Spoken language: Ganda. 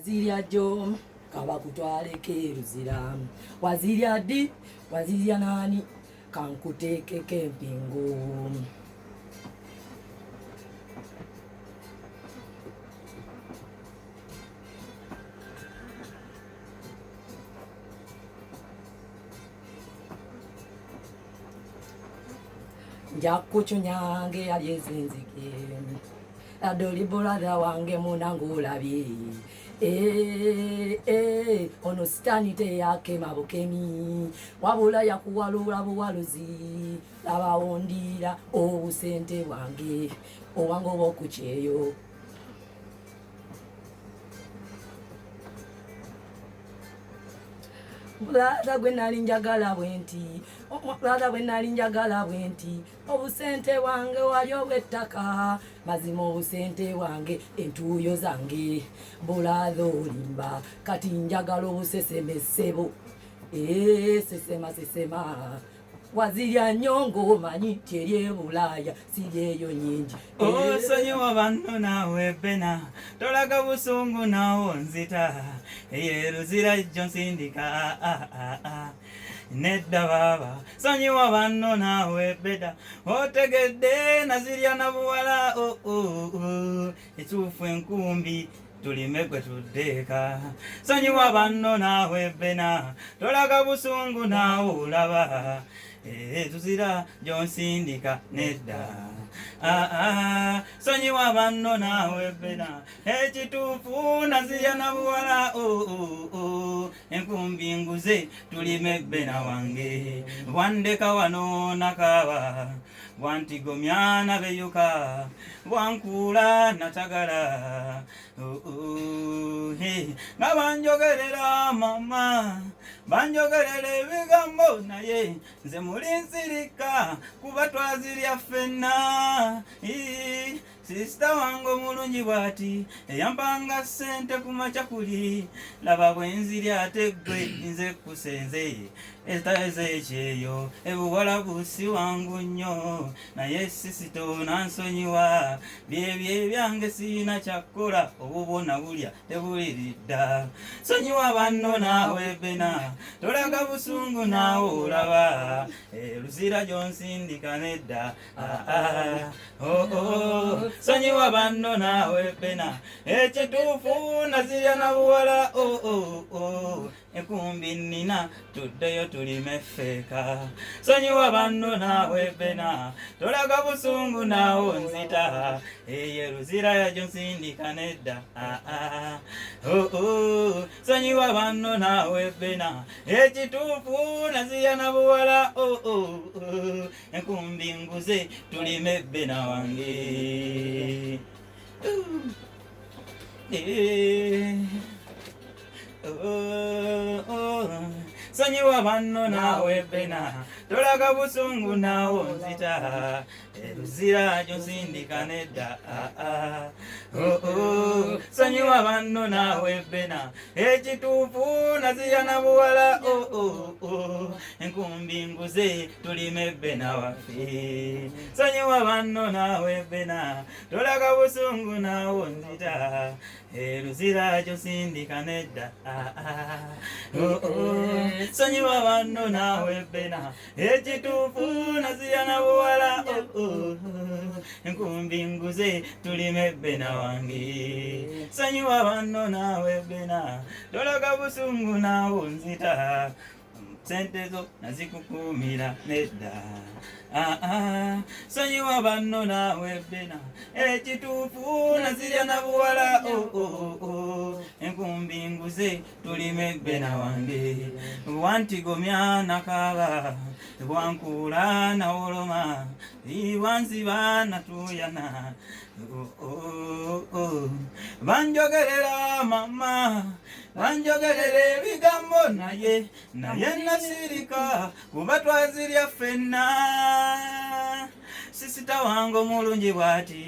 Wazirya jjo kabakutwaleko eruzira, wazirya ddi wazirya nani kankuteekeko empingo. Nja kuchunyange yalyezenzike adoli boladha wange munangu olabye ono sitanite yake mabukemi wabula yakuwalula buwaluzi labawondira obusente bwange owange obwokukyeyo. Brother gwe nali njagala bwenti, brother gwe nali njagala bwenti, obusente wange wali obw'ettaka, mazima obusente wange entuuyo zange, brother olimba kati njagala obusesemesebo, sesema sesema. Wazirya nyongo manyi tyeri Bulaaya siryeyo nyingi. Osonyiwa banno naawe bena tolaga busungu naawo nzita eruzira jjo nsindika nedda baba sonyiwa banno naawe beda otegedde nazirya nabuwala ekyufu enkumbi tulime gwe tuddeeka sonyiwa banno naawe bena tolaga busungu naawe olaba tuzira gyonsindika nedda sonyiwa banno naawe bena ekituufu nazirya nabuwala enkumbi nguze tulime bena wange bwandeka wano nakaaba bwantigomya nabeyuka bwankuula natagala nga banjogerera mama banjogerera ebigambo naye nze muli nsirika kuba twazirya ffenna. Sisita wange omulungi bw'ati eyampanga ssente ku makya kuli laba bwe nzirya ate ggwe nze kusenze ezekyeyo ebuwala busi wangu nnyo naye sisito nansonyiwa byebyo ebyange siina kyakkola obubona bulya tebuliridda sonyiwa banno naawe bena tolaga busungu naawe olaba eruzira gyonsindika nedda sonyiwa banno naawe bena ekituufu nazirya nabuwala enkumbi nnina tuddeyo tulime ffeeka sonyiwa banno naawe bena tolaga busungu naawo nzita eruzira yagyo nsindika nedda sonyiwa banno naawe bena ekituufu nazirya nabuwala enkumbi nguze tulime bena wange. Sonyiwa banno naawe bena tolaga busungu naawo nzita eruzira gyonsindika nedda sonyiwa banno naawe bena ekituufu nazirya nabuwala enkumbi nguze tulime bena waffe sonyiwa banno naawe bena tolaga busungu naawo nzita eruzira gyonsindika nedda sonyiwa banno naawe bena ekituufu nazirya nabuwala enkumbi nguze tulime bena wange sonyiwa banno naawe bena tolaga busungu naawo nzita sente zo nazikukuumira nedda sonyiwa banno naawe bena ekituufu nazirya nabuwala enkumbi nguze tulime bena wange bwantigomya nakaaba bwankuula nawoloma wanziba natuyana banjogerera mama banjogerera ebigambo naye nasirika kuba twazirya ffenna sisita wange omulungi bw'ati